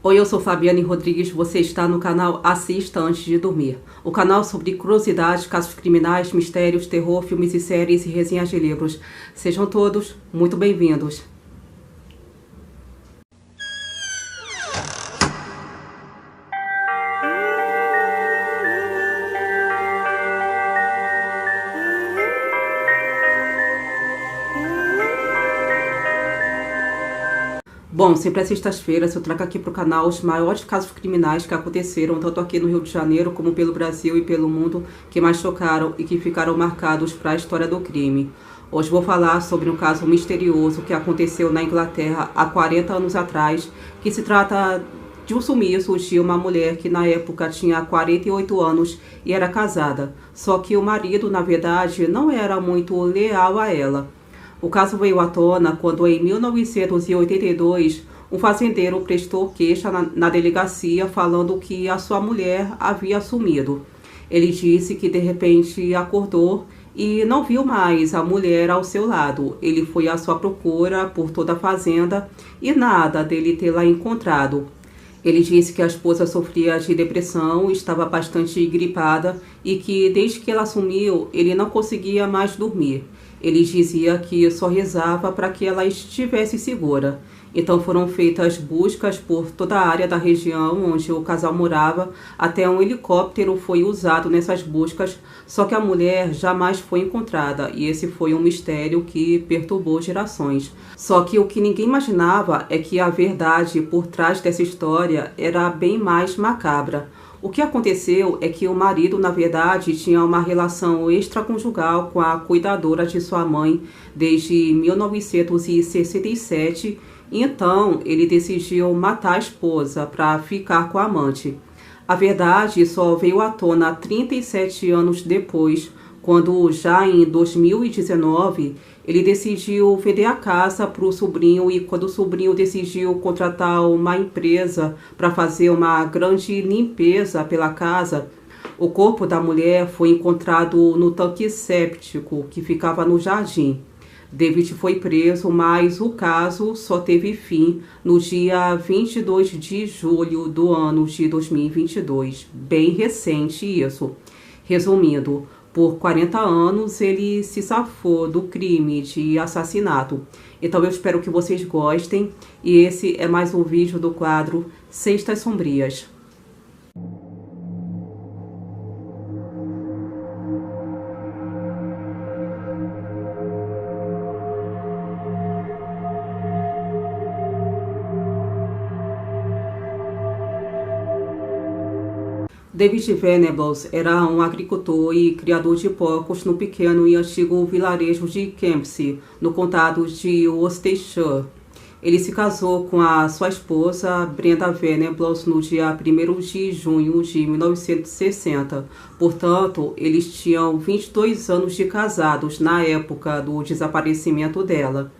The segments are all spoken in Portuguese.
Oi, eu sou Fabiane Rodrigues, você está no canal Assista Antes de Dormir. O canal sobre curiosidades, casos criminais, mistérios, terror, filmes e séries e resenhas de livros. Sejam todos muito bem-vindos. Bom, sempre às sextas-feiras eu trago aqui para o canal os maiores casos criminais que aconteceram tanto aqui no Rio de Janeiro como pelo Brasil e pelo mundo, que mais chocaram e que ficaram marcados para a história do crime. Hoje vou falar sobre um caso misterioso que aconteceu na Inglaterra há 40 anos atrás, que se trata de um sumiço de uma mulher que na época tinha 48 anos e era casada, só que o marido, na verdade, não era muito leal a ela. O caso veio à tona quando, em 1982, um fazendeiro prestou queixa na delegacia falando que a sua mulher havia sumido. Ele disse que de repente acordou e não viu mais a mulher ao seu lado. Ele foi à sua procura por toda a fazenda e nada dele tê-la encontrado. Ele disse que a esposa sofria de depressão, estava bastante gripada e que desde que ela sumiu ele não conseguia mais dormir. Ele dizia que só rezava para que ela estivesse segura. Então foram feitas buscas por toda a área da região onde o casal morava, até um helicóptero foi usado nessas buscas, só que a mulher jamais foi encontrada e esse foi um mistério que perturbou gerações. Só que o que ninguém imaginava é que a verdade por trás dessa história era bem mais macabra. O que aconteceu é que o marido, na verdade, tinha uma relação extraconjugal com a cuidadora de sua mãe desde 1967, e então ele decidiu matar a esposa para ficar com a amante. A verdade só veio à tona 37 anos depois, quando já em 2019 ele decidiu vender a casa para o sobrinho e quando o sobrinho decidiu contratar uma empresa para fazer uma grande limpeza pela casa, o corpo da mulher foi encontrado no tanque séptico que ficava no jardim. David foi preso, mas o caso só teve fim no dia 22 de julho do ano de 2022. Bem recente isso. Resumindo, por 40 anos ele se safou do crime de assassinato. Então eu espero que vocês gostem e esse é mais um vídeo do quadro Sextas Sombrias. David Venables era um agricultor e criador de porcos no pequeno e antigo vilarejo de Kempsey, no condado de Worcestershire. Ele se casou com a sua esposa, Brenda Venables, no dia 1º de junho de 1960. Portanto, eles tinham 22 anos de casados na época do desaparecimento dela.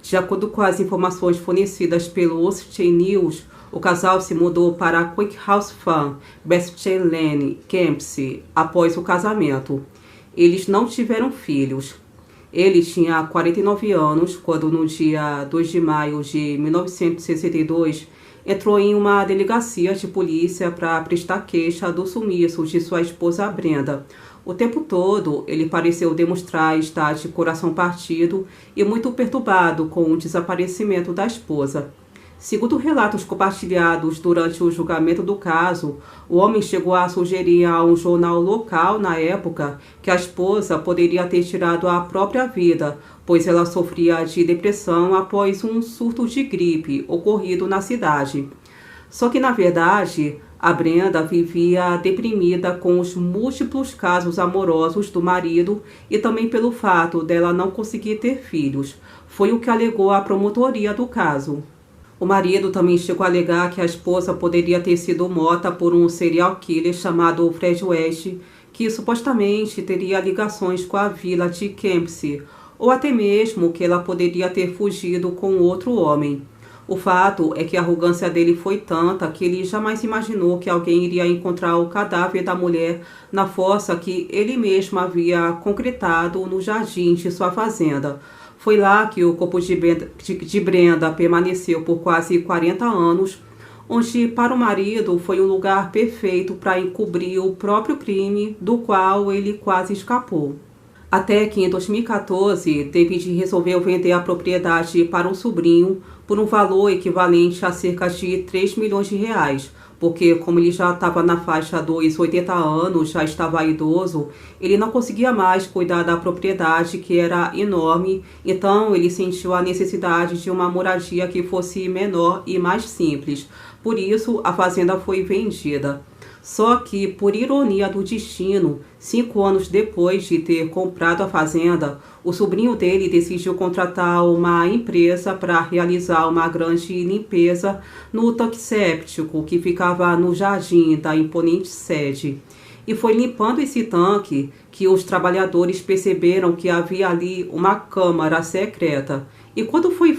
De acordo com as informações fornecidas pelo Worcester News, o casal se mudou para Quick House Farm, Bexley Lane, Kempsey, após o casamento. Eles não tiveram filhos. Ele tinha 49 anos quando, no dia 2 de maio de 1962, entrou em uma delegacia de polícia para prestar queixa do sumiço de sua esposa Brenda. O tempo todo, ele pareceu demonstrar estar de coração partido e muito perturbado com o desaparecimento da esposa. Segundo relatos compartilhados durante o julgamento do caso, o homem chegou a sugerir a um jornal local na época que a esposa poderia ter tirado a própria vida, pois ela sofria de depressão após um surto de gripe ocorrido na cidade. Só que, na verdade, a Brenda vivia deprimida com os múltiplos casos amorosos do marido e também pelo fato dela não conseguir ter filhos. Foi o que alegou a promotoria do caso. O marido também chegou a alegar que a esposa poderia ter sido morta por um serial killer chamado Fred West, que supostamente teria ligações com a vila de Kempsey, ou até mesmo que ela poderia ter fugido com outro homem. O fato é que a arrogância dele foi tanta que ele jamais imaginou que alguém iria encontrar o cadáver da mulher na fossa que ele mesmo havia concretado no jardim de sua fazenda. Foi lá que o corpo de Brenda permaneceu por quase 40 anos, onde para o marido foi um lugar perfeito para encobrir o próprio crime do qual ele quase escapou. Até que em 2014, David resolveu vender a propriedade para um sobrinho por um valor equivalente a cerca de 3 milhões de reais, porque como ele já estava na faixa dos 80 anos, já estava idoso, ele não conseguia mais cuidar da propriedade, que era enorme, então ele sentiu a necessidade de uma moradia que fosse menor e mais simples. Por isso, a fazenda foi vendida. Só que, por ironia do destino, 5 anos depois de ter comprado a fazenda, o sobrinho dele decidiu contratar uma empresa para realizar uma grande limpeza no tanque séptico que ficava no jardim da imponente sede. E foi limpando esse tanque que os trabalhadores perceberam que havia ali uma câmara secreta. E quando foi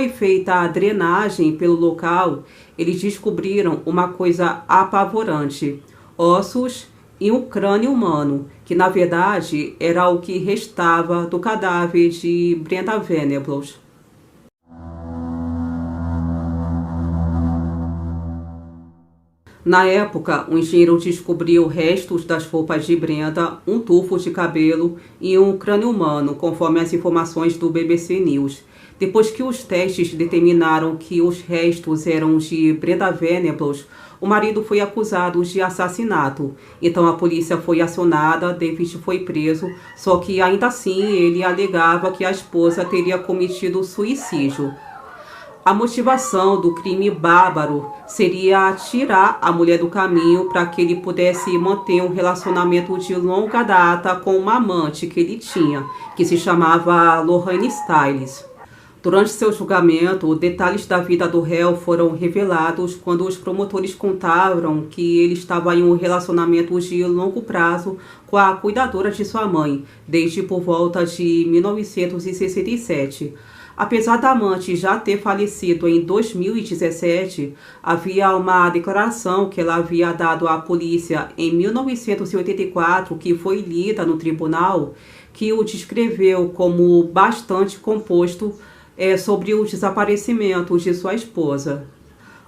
feita a drenagem pelo local, eles descobriram uma coisa apavorante: ossos e um crânio humano, que na verdade era o que restava do cadáver de Brenda Venables. Na época, o engenheiro descobriu restos das roupas de Brenda, um tufo de cabelo e um crânio humano, conforme as informações do BBC News. Depois que os testes determinaram que os restos eram de Brenda Venables, o marido foi acusado de assassinato. Então a polícia foi acionada, David foi preso, só que ainda assim ele alegava que a esposa teria cometido suicídio. A motivação do crime bárbaro seria tirar a mulher do caminho para que ele pudesse manter um relacionamento de longa data com uma amante que ele tinha, que se chamava Lorraine Stiles. Durante seu julgamento, detalhes da vida do réu foram revelados quando os promotores contaram que ele estava em um relacionamento de longo prazo com a cuidadora de sua mãe, desde por volta de 1967. Apesar da amante já ter falecido em 2017, havia uma declaração que ela havia dado à polícia em 1984, que foi lida no tribunal, que o descreveu como bastante composto sobre o desaparecimento de sua esposa.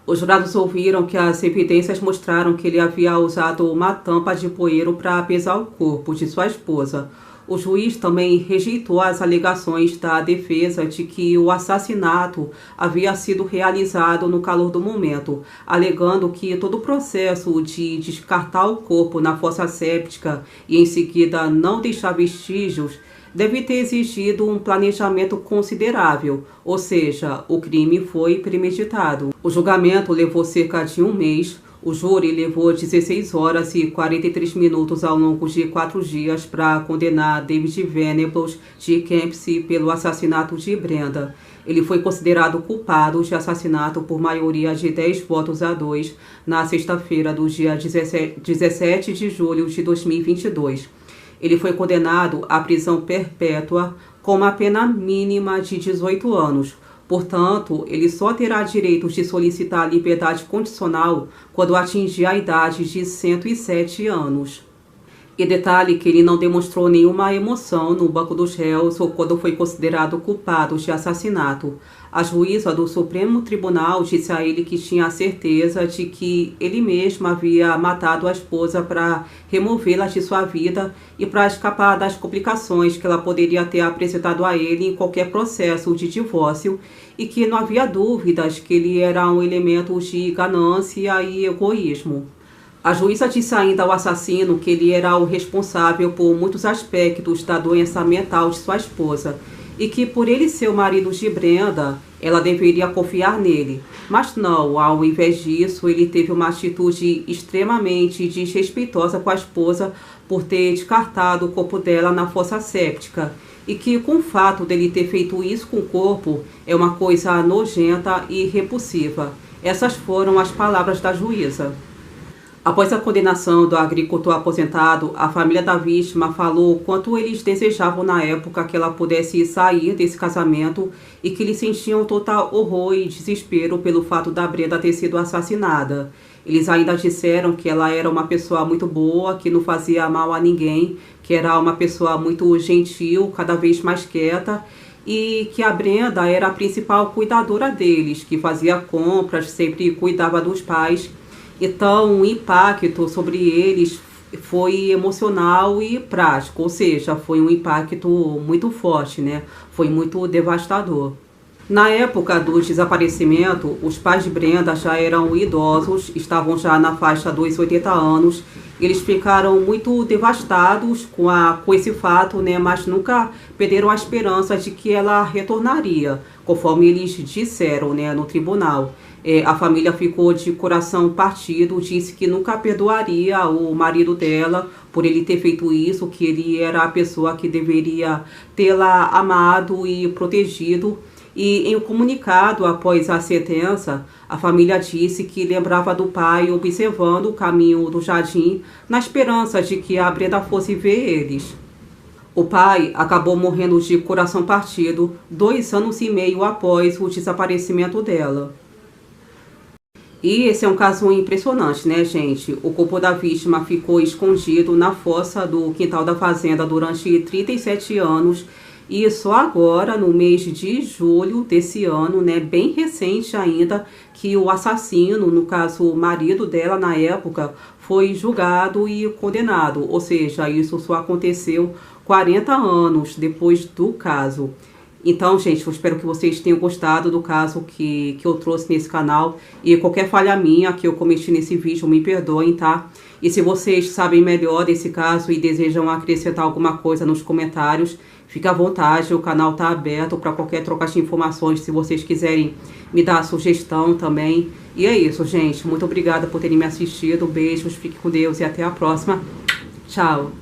Os jurados ouviram que as evidências mostraram que ele havia usado uma tampa de poeiro para pesar o corpo de sua esposa. O juiz também rejeitou as alegações da defesa de que o assassinato havia sido realizado no calor do momento, alegando que todo o processo de descartar o corpo na fossa séptica e em seguida não deixar vestígios deve ter exigido um planejamento considerável, ou seja, o crime foi premeditado. O julgamento levou cerca de um mês. O júri levou 16 horas e 43 minutos ao longo de 4 dias para condenar David Venables de Kempsey pelo assassinato de Brenda. Ele foi considerado culpado de assassinato por maioria de 10 votos a 2 na sexta-feira do dia 17 de julho de 2022. Ele foi condenado à prisão perpétua com uma pena mínima de 18 anos. Portanto, ele só terá direito de solicitar liberdade condicional quando atingir a idade de 107 anos. E detalhe que ele não demonstrou nenhuma emoção no banco dos réus ou quando foi considerado culpado de assassinato. A juíza do Supremo Tribunal disse a ele que tinha a certeza de que ele mesmo havia matado a esposa para removê-la de sua vida e para escapar das complicações que ela poderia ter apresentado a ele em qualquer processo de divórcio e que não havia dúvidas que ele era um elemento de ganância e egoísmo. A juíza disse ainda ao assassino que ele era o responsável por muitos aspectos da doença mental de sua esposa e que, por ele ser o marido de Brenda, ela deveria confiar nele. Mas não, ao invés disso, ele teve uma atitude extremamente desrespeitosa com a esposa por ter descartado o corpo dela na fossa séptica e que, com o fato dele ter feito isso com o corpo, é uma coisa nojenta e repulsiva. Essas foram as palavras da juíza. Após a condenação do agricultor aposentado, a família da vítima falou o quanto eles desejavam na época que ela pudesse sair desse casamento e que eles sentiam total horror e desespero pelo fato da Brenda ter sido assassinada. Eles ainda disseram que ela era uma pessoa muito boa, que não fazia mal a ninguém, que era uma pessoa muito gentil, cada vez mais quieta, e que a Brenda era a principal cuidadora deles, que fazia compras, sempre cuidava dos pais. Então, o impacto sobre eles foi emocional e prático, ou seja, foi um impacto muito forte, né? Foi muito devastador. Na época do desaparecimento, os pais de Brenda já eram idosos, estavam já na faixa dos 80 anos. Eles ficaram muito devastados com esse fato, né? Mas nunca perderam a esperança de que ela retornaria, conforme eles disseram, né, no tribunal. A família ficou de coração partido, disse que nunca perdoaria o marido dela por ele ter feito isso, que ele era a pessoa que deveria tê-la amado e protegido. E em um comunicado após a sentença, a família disse que lembrava do pai observando o caminho do jardim na esperança de que a Brenda fosse ver eles. O pai acabou morrendo de coração partido 2 anos e meio após o desaparecimento dela. E esse é um caso impressionante, né, gente? O corpo da vítima ficou escondido na fossa do quintal da fazenda durante 37 anos. E só agora, no mês de julho desse ano, né, bem recente ainda, que o assassino, no caso o marido dela na época, foi julgado e condenado. Ou seja, isso só aconteceu 40 anos depois do caso. Então, gente, eu espero que vocês tenham gostado do caso que eu trouxe nesse canal. E qualquer falha minha que eu cometi nesse vídeo, me perdoem, tá? E se vocês sabem melhor desse caso e desejam acrescentar alguma coisa nos comentários, fique à vontade, o canal tá aberto para qualquer troca de informações, se vocês quiserem me dar sugestão também. E é isso, gente. Muito obrigada por terem me assistido. Beijos, fique com Deus e até a próxima. Tchau!